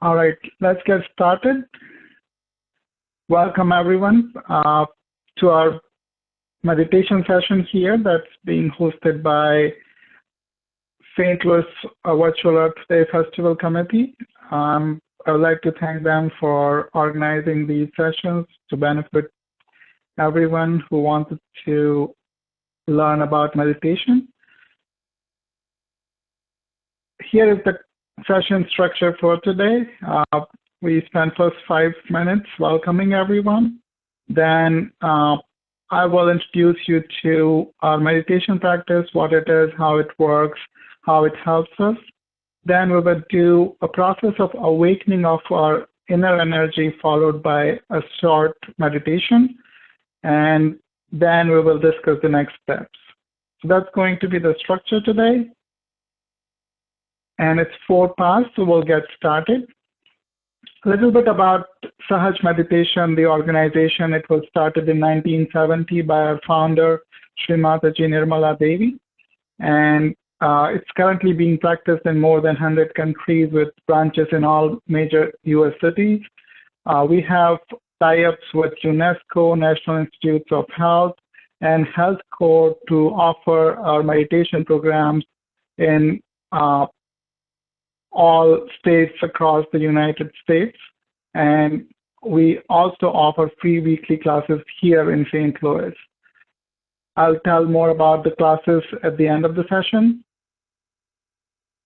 All right, let's get started. Welcome everyone to our meditation session here that's being hosted by St. Louis Virtual Earth Day Festival Committee. I would like to thank them for organizing these sessions to benefit everyone who wanted to learn about meditation. Here is the session structure for today. We spent first 5 minutes welcoming everyone. Then I will introduce you to our meditation practice, what it is, how it works, how it helps us. Then we will do a process of awakening of our inner energy followed by a short meditation. And then we will discuss the next steps. So that's going to be the structure today. And it's 4 parts, so we'll get started. A little bit about Sahaja Meditation, the organization. It was started in 1970 by our founder, Srimati Nirmala Devi. And it's currently being practiced in more than 100 countries with branches in all major US cities. We have tie-ups with UNESCO, National Institutes of Health, and Health Corps to offer our meditation programs in all states across the United States. And we also offer free weekly classes here in St. Louis. I'll tell more about the classes at the end of the session.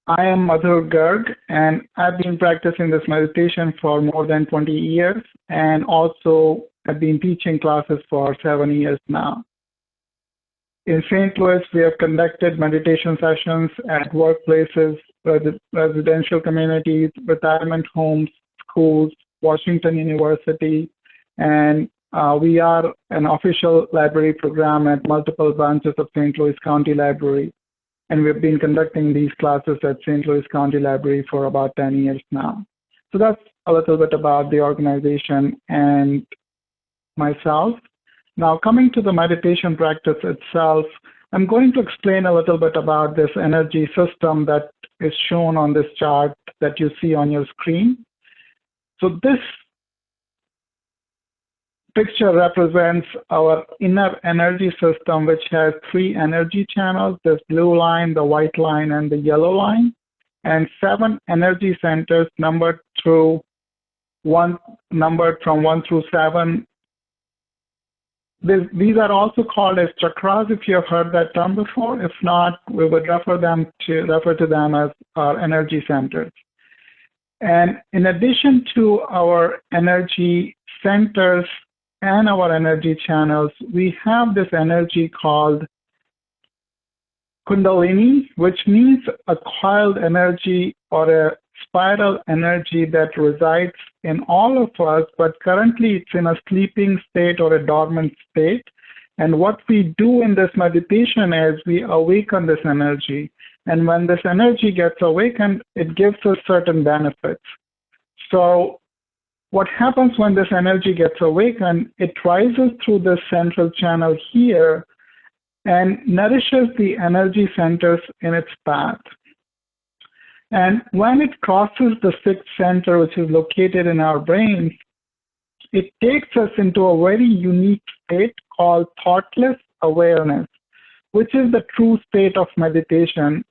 I am Madhur Garg, and I've been practicing this meditation for more than 20 years, and also have been teaching classes for 7 years now. In St. Louis, we have conducted meditation sessions at workplaces, residential communities, retirement homes, schools, Washington University, and we are an official library program at multiple branches of St. Louis County Library. And we've been conducting these classes at St. Louis County Library for about 10 years now. So that's a little bit about the organization and myself. Now, coming to the meditation practice itself, I'm going to explain a little bit about this energy system that is shown on this chart that you see on your screen. So this picture represents our inner energy system, which has 3 energy channels: this blue line, the white line, and the yellow line, and 7 energy centers numbered from 1 through 7. These are also called as chakras, if you have heard that term before. If not, we would refer to them as our energy centers. And in addition to our energy centers and our energy channels, we have this energy called Kundalini, which means a coiled energy or a spiral energy that resides in all of us, but currently it's in a sleeping state or a dormant state. And what we do in this meditation is we awaken this energy. And when this energy gets awakened, it gives us certain benefits. So what happens when this energy gets awakened, it rises through this central channel here and nourishes the energy centers in its path. And when it crosses the 6th center, which is located in our brains, it takes us into a very unique state called thoughtless awareness, which is the true state of meditation,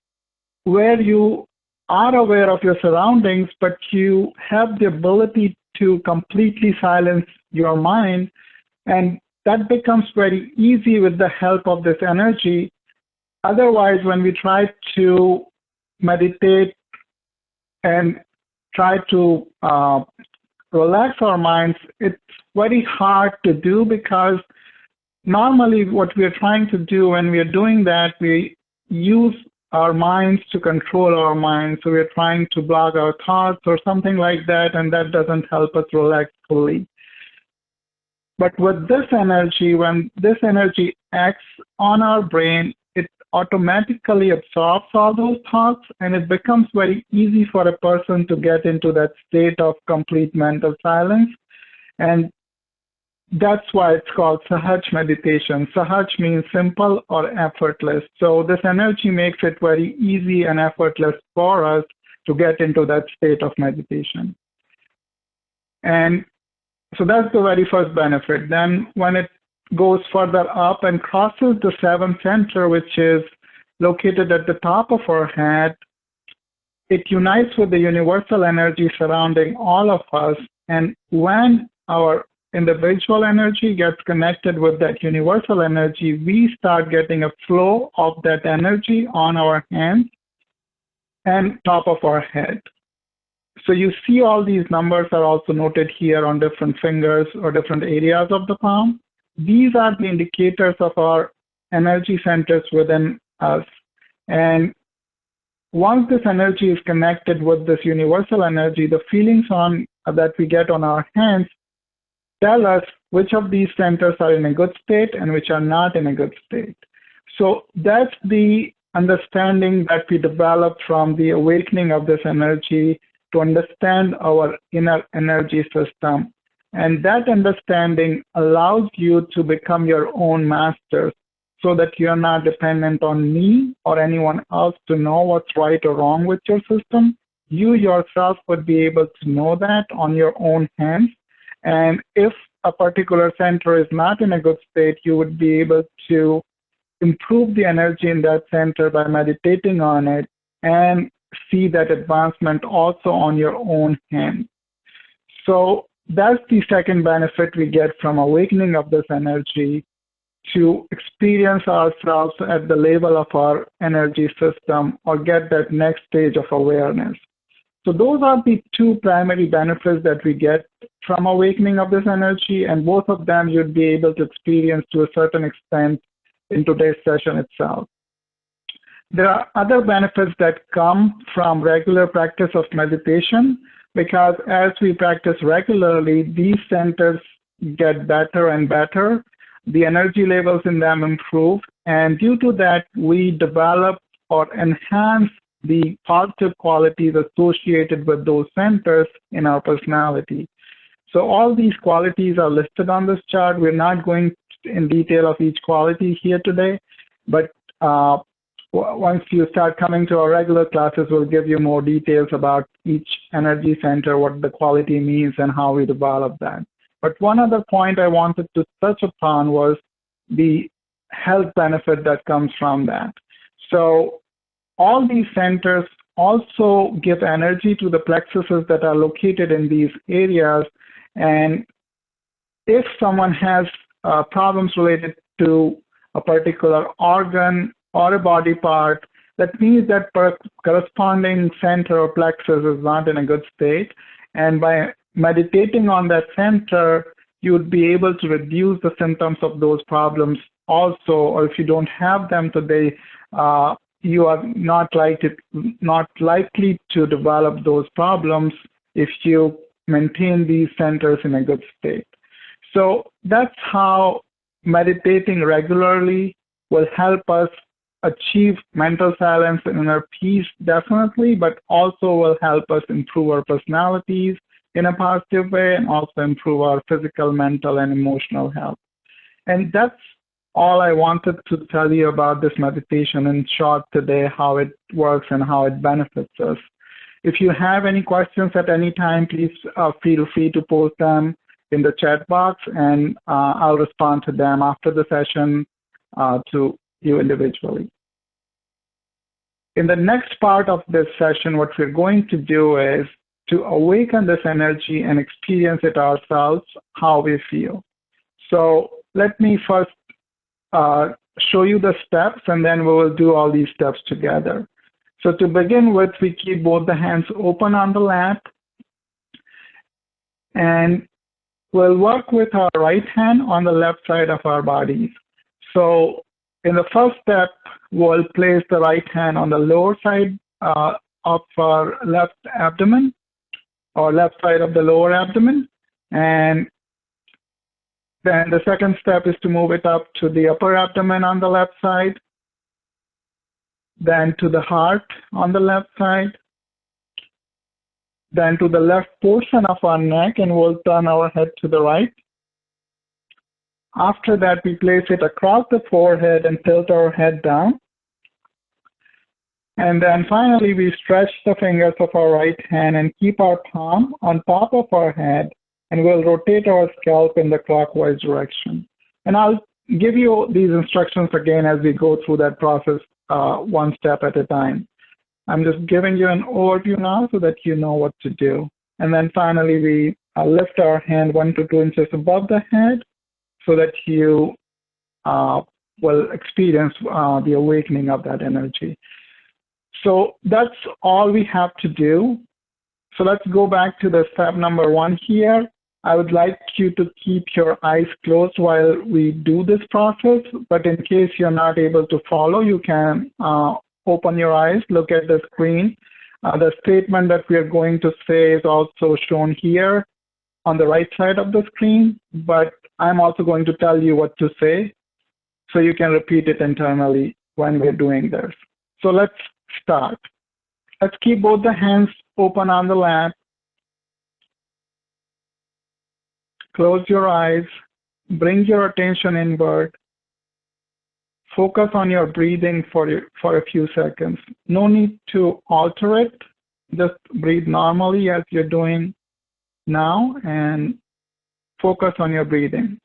where you are aware of your surroundings, but you have the ability to completely silence your mind. And that becomes very easy with the help of this energy. Otherwise, when we try to meditate and try to relax our minds, it's very hard to do, because normally what we are trying to do when we are doing that, we use our minds to control our minds. So we're trying to block our thoughts or something like that, and that doesn't help us relax fully. But with this energy, when this energy acts on our brain, it automatically absorbs all those thoughts, and it becomes very easy for a person to get into that state of complete mental silence. And that's why it's called Sahaja meditation. Sahaj means simple or effortless. So this energy makes it very easy and effortless for us to get into that state of meditation. And so that's the very first benefit. Then when it goes further up and crosses the seventh center, which is located at the top of our head, it unites with the universal energy surrounding all of us. And when our individual energy gets connected with that universal energy, we start getting a flow of that energy on our hands and top of our head. So you see all these numbers are also noted here on different fingers or different areas of the palm. These are the indicators of our energy centers within us. And once this energy is connected with this universal energy, the feelings that we get on our hands tell us which of these centers are in a good state and which are not in a good state. So that's the understanding that we developed from the awakening of this energy to understand our inner energy system. And that understanding allows you to become your own master so that you're not dependent on me or anyone else to know what's right or wrong with your system. You yourself would be able to know that on your own hands. And if a particular center is not in a good state, you would be able to improve the energy in that center by meditating on it and see that advancement also on your own hand. So that's the second benefit we get from awakening of this energy, to experience ourselves at the level of our energy system or get that next stage of awareness. So those are the two primary benefits that we get from awakening of this energy, and both of them you'd be able to experience to a certain extent in today's session itself. There are other benefits that come from regular practice of meditation, because as we practice regularly, these centers get better and better. The energy levels in them improve, and due to that, we develop or enhance the positive qualities associated with those centers in our personality. So all these qualities are listed on this chart. We're not going in detail of each quality here today, but once you start coming to our regular classes, we'll give you more details about each energy center, what the quality means, and how we develop that. But one other point I wanted to touch upon was the health benefit that comes from that. So all these centers also give energy to the plexuses that are located in these areas. And if someone has problems related to a particular organ or a body part, that means that corresponding center or plexus is not in a good state. And by meditating on that center, you would be able to reduce the symptoms of those problems also, or if you don't have them today, you are not likely to develop those problems if you maintain these centers in a good state. So that's how meditating regularly will help us achieve mental silence and inner peace, definitely, but also will help us improve our personalities in a positive way and also improve our physical, mental, and emotional health. And that's all I wanted to tell you about this meditation in short today, how it works and how it benefits us. If you have any questions at any time, please feel free to post them in the chat box, and I'll respond to them after the session to you individually. In the next part of this session, what we're going to do is to awaken this energy and experience it ourselves, how we feel. So let me first show you the steps, and then we will do all these steps together. So to begin with, we keep both the hands open on the lap, and we'll work with our right hand on the left side of our bodies. So in the first step, we'll place the right hand on the lower side of our left abdomen, or left side of the lower abdomen. And then the second step is to move it up to the upper abdomen on the left side, then to the heart on the left side, then to the left portion of our neck, and we'll turn our head to the right. After that, we place it across the forehead and tilt our head down. And then finally, we stretch the fingers of our right hand and keep our palm on top of our head and we'll rotate our scalp in the clockwise direction. And I'll give you these instructions again as we go through that process one step at a time. I'm just giving you an overview now so that you know what to do. And then finally, we lift our hand 1 to 2 inches above the head so that you will experience the awakening of that energy. So that's all we have to do. So let's go back to the step number 1 here. I would like you to keep your eyes closed while we do this process, but in case you're not able to follow, you can open your eyes, look at the screen. The statement that we are going to say is also shown here on the right side of the screen, but I'm also going to tell you what to say so you can repeat it internally when we're doing this. So let's start. Let's keep both the hands open on the lap. Close your eyes, bring your attention inward. Focus on your breathing for a few seconds. No need to alter it. Just breathe normally as you're doing now and focus on your breathing.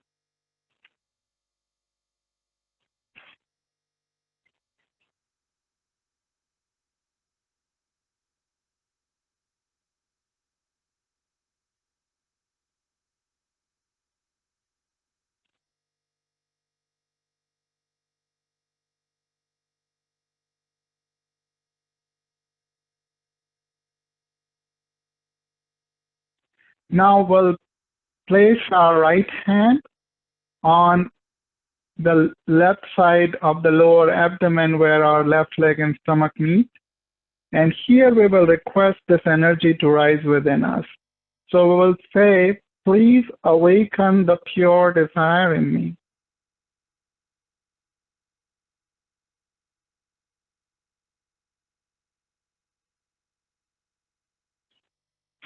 Now we'll place our right hand on the left side of the lower abdomen where our left leg and stomach meet. And here we will request this energy to rise within us. So we will say, please awaken the pure desire in me.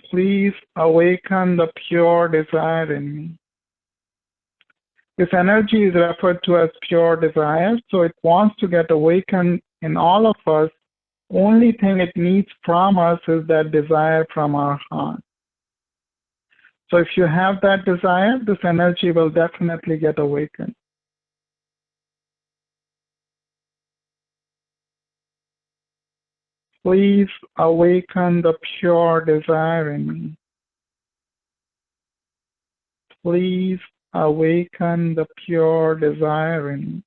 Please awaken the pure desire in me. This energy is referred to as pure desire, so it wants to get awakened in all of us. Only thing it needs from us is that desire from our heart. So if you have that desire, this energy will definitely get awakened. Please awaken the pure desire in me. Please awaken the pure desire in me.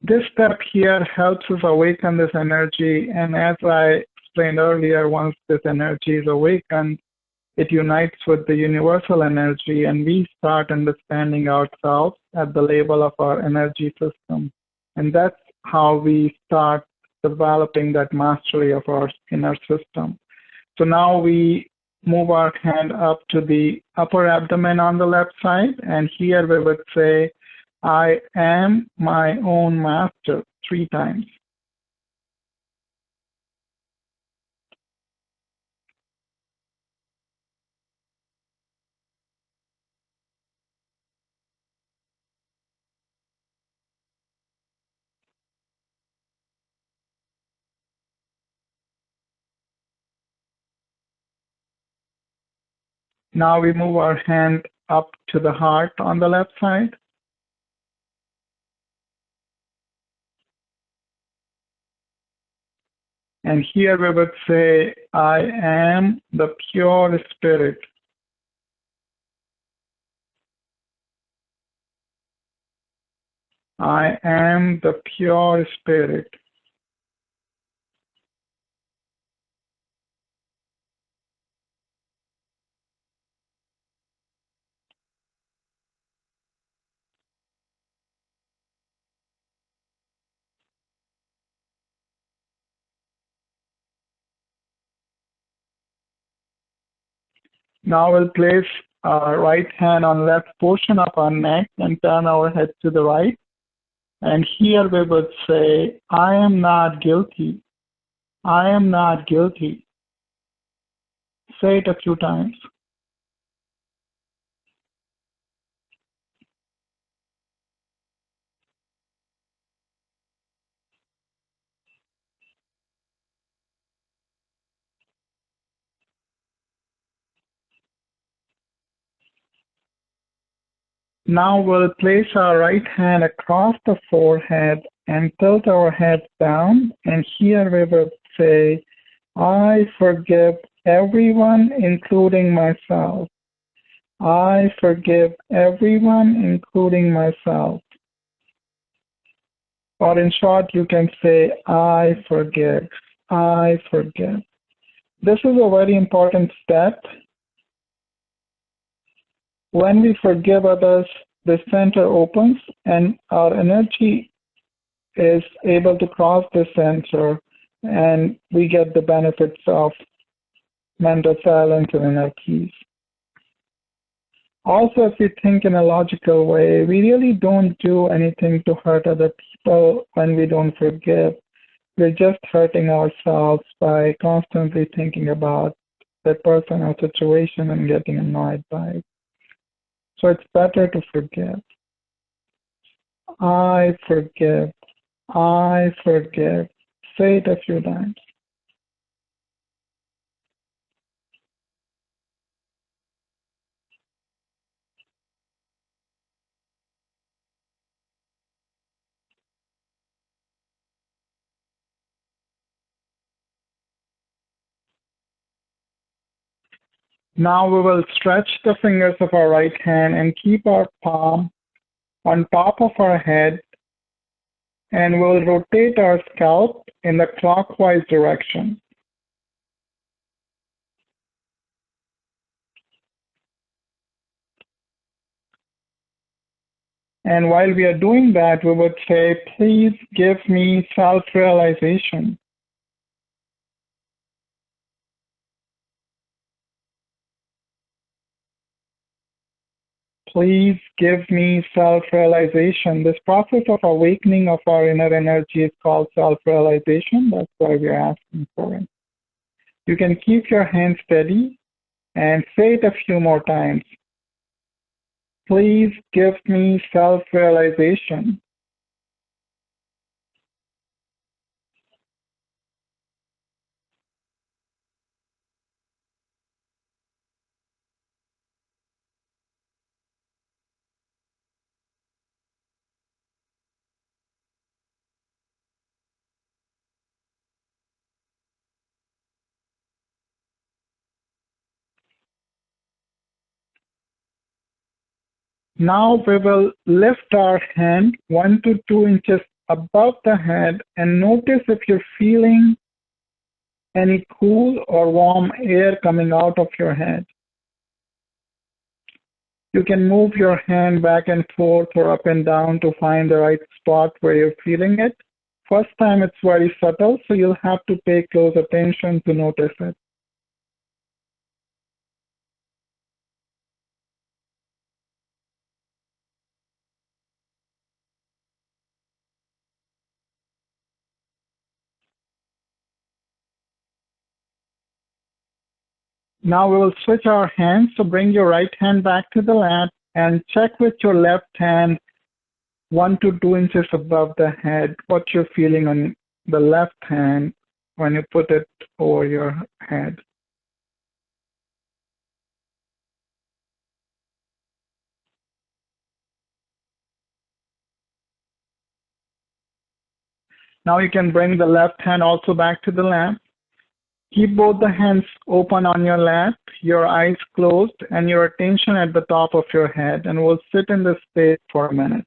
This step here helps us awaken this energy, and as I explained earlier, once this energy is awakened, it unites with the universal energy, and we start understanding ourselves at the level of our energy system. And that's how we start developing that mastery of our inner system. So now we move our hand up to the upper abdomen on the left side, and here we would say, I am my own master 3 times. Now we move our hand up to the heart on the left side. And here we would say, I am the pure spirit. I am the pure spirit. Now we'll place our right hand on left portion of our neck and turn our head to the right. And here we would say, I am not guilty. I am not guilty. Say it a few times. Now we'll place our right hand across the forehead and tilt our head down. And here we will say, I forgive everyone, including myself. I forgive everyone, including myself. Or in short, you can say, I forgive. I forgive. This is a very important step. When we forgive others, the center opens and our energy is able to cross the center, and we get the benefits of mental silence and inner peace. Also, if we think in a logical way, we really don't do anything to hurt other people when we don't forgive. We're just hurting ourselves by constantly thinking about that person or situation and getting annoyed by it. So it's better to forgive. I forgive. I forgive. Say it a few times. Now we will stretch the fingers of our right hand and keep our palm on top of our head, and we'll rotate our scalp in the clockwise direction. And while we are doing that, we would say, please give me self-realization. Please give me self-realization. This process of awakening of our inner energy is called self-realization. That's why we're asking for it. You can keep your hand steady and say it a few more times. Please give me self-realization. Now we will lift our hand 1 to 2 inches above the head and notice if you're feeling any cool or warm air coming out of your head. You can move your hand back and forth or up and down to find the right spot where you're feeling it. First time it's very subtle, so you'll have to pay close attention to notice it. Now we will switch our hands, so bring your right hand back to the lap and check with your left hand 1 to 2 inches above the head what you're feeling on the left hand when you put it over your head. Now you can bring the left hand also back to the lap. Keep both the hands open on your lap, your eyes closed, and your attention at the top of your head, and we'll sit in this state for a minute.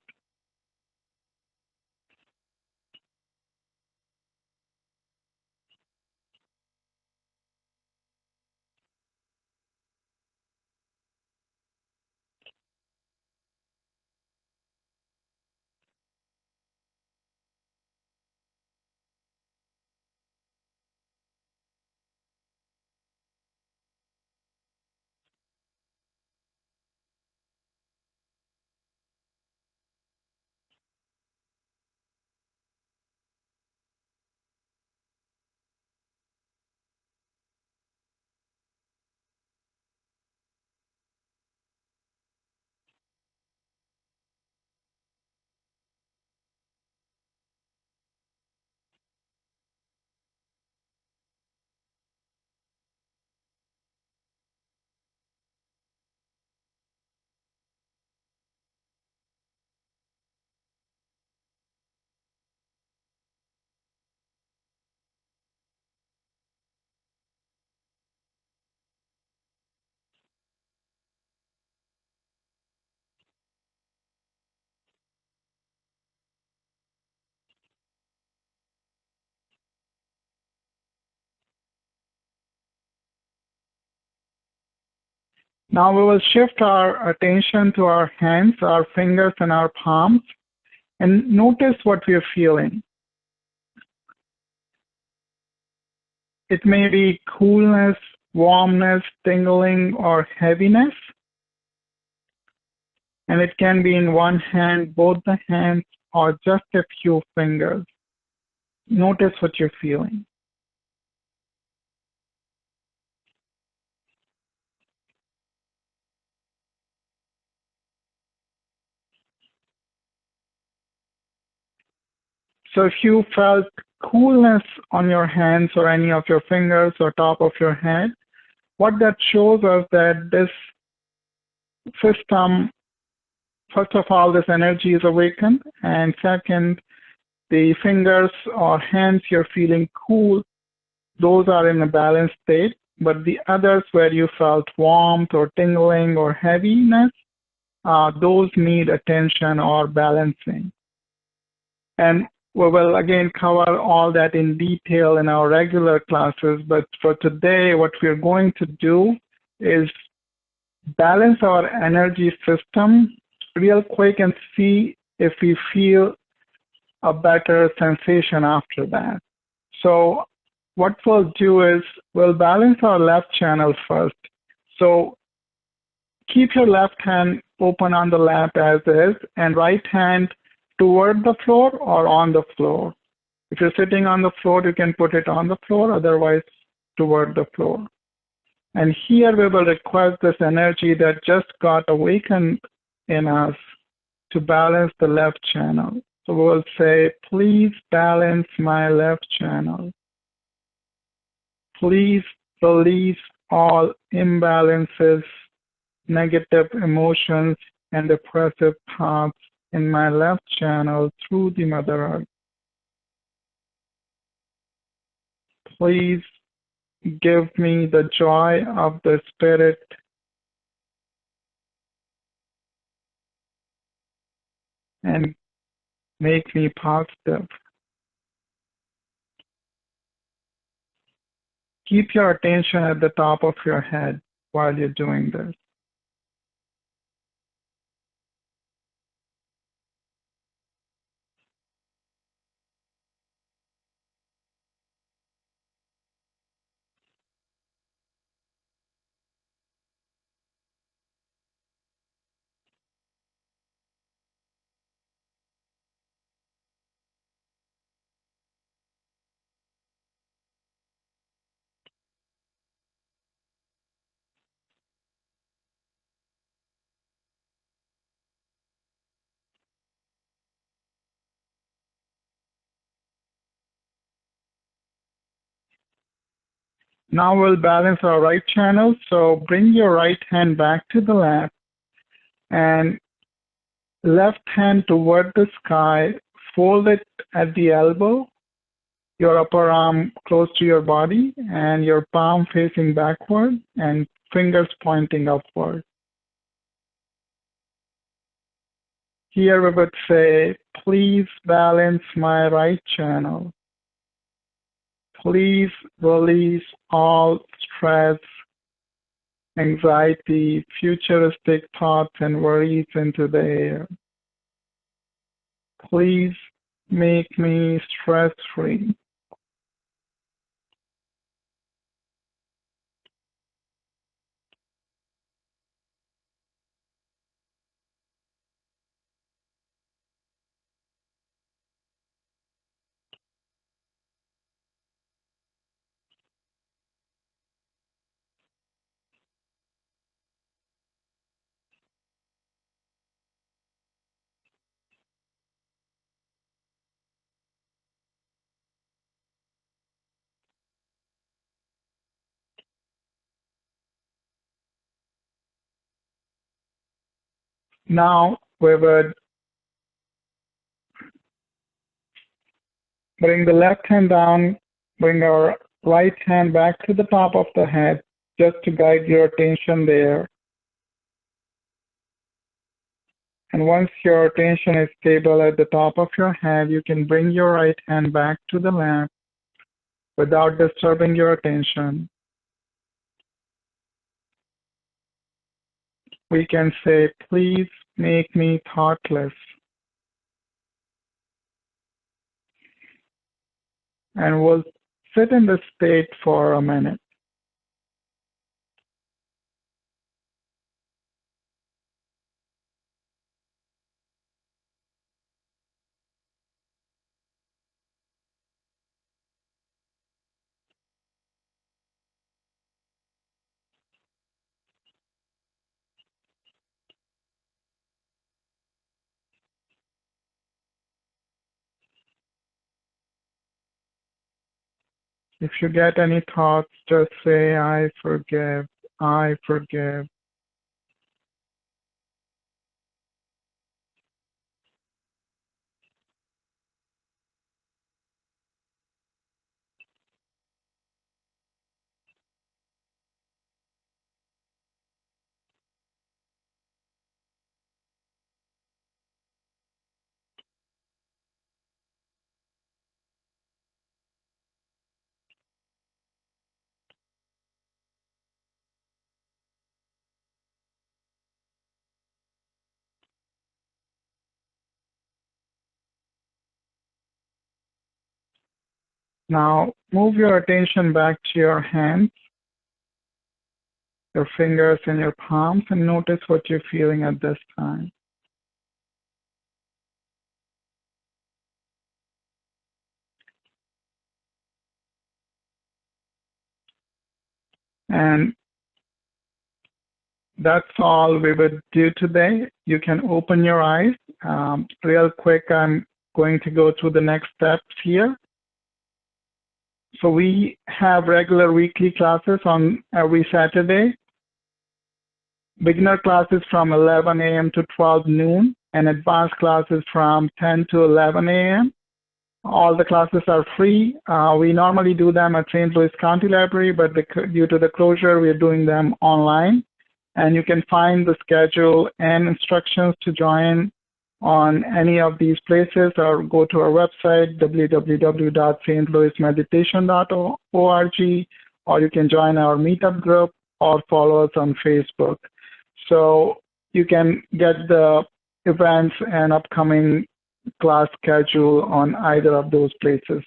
Now we will shift our attention to our hands, our fingers, and our palms, and notice what we are feeling. It may be coolness, warmness, tingling, or heaviness. And it can be in one hand, both the hands, or just a few fingers. Notice what you're feeling. So if you felt coolness on your hands or any of your fingers or top of your head, what that shows us that this system, first of all, this energy is awakened, and second, the fingers or hands you're feeling cool, those are in a balanced state, but the others where you felt warmth or tingling or heaviness, those need attention or balancing. And we will again cover all that in detail in our regular classes, but for today, what we're going to do is balance our energy system real quick and see if we feel a better sensation after that. So what we'll do is we'll balance our left channel first. So keep your left hand open on the lap as is and right hand toward the floor or on the floor. If you're sitting on the floor, you can put it on the floor, otherwise toward the floor. And here we will request this energy that just got awakened in us to balance the left channel. So we will say, please balance my left channel. Please release all imbalances, negative emotions, and depressive thoughts in my left channel through the Mother Earth. Please give me the joy of the Spirit and make me positive. Keep your attention at the top of your head while you're doing this. Now we'll balance our right channel. So bring your right hand back to the lap and left hand toward the sky. Fold it at the elbow, your upper arm close to your body, and your palm facing backward and fingers pointing upward. Here we would say, please balance my right channel. Please release all stress, anxiety, futuristic thoughts, and worries into the air. Please make me stress-free. Now we would bring the left hand down, bring our right hand back to the top of the head, just to guide your attention there. And once your attention is stable at the top of your head, you can bring your right hand back to the lap without disturbing your attention. we can say, please make me thoughtless. And we'll sit in this state for a minute. If you get any thoughts, just say, I forgive, I forgive. Now, move your attention back to your hands, your fingers and your palms, and notice what you're feeling at this time. And that's all we would do today. You can open your eyes. Real quick, I'm going to go through the next steps here. So we have regular weekly classes on every Saturday. Beginner classes from 11 a.m. to 12 noon, and advanced classes from 10 to 11 a.m. All the classes are free. We normally do them at St. Louis County Library, but due to the closure, we're doing them online. And you can find the schedule and instructions to join on any of these places, or go to our website, www.stlouismeditation.org, or you can join our meetup group or follow us on Facebook. So you can get the events and upcoming class schedule on either of those places.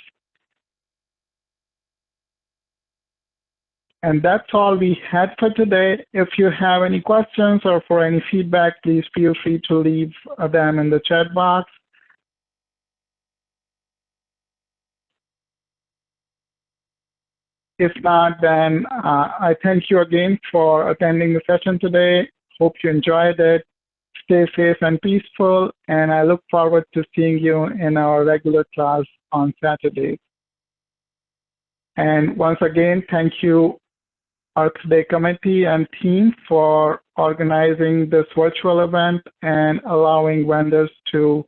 And that's all we had for today. If you have any questions or for any feedback, please feel free to leave them in the chat box. If not, then I thank you again for attending the session today. Hope you enjoyed it. Stay safe and peaceful, and I look forward to seeing you in our regular class on Saturdays. And once again, thank you, Earth Day Committee and team, for organizing this virtual event and allowing vendors to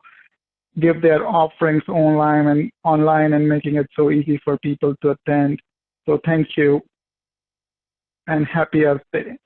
give their offerings online and making it so easy for people to attend. So thank you, and happy Earth Day.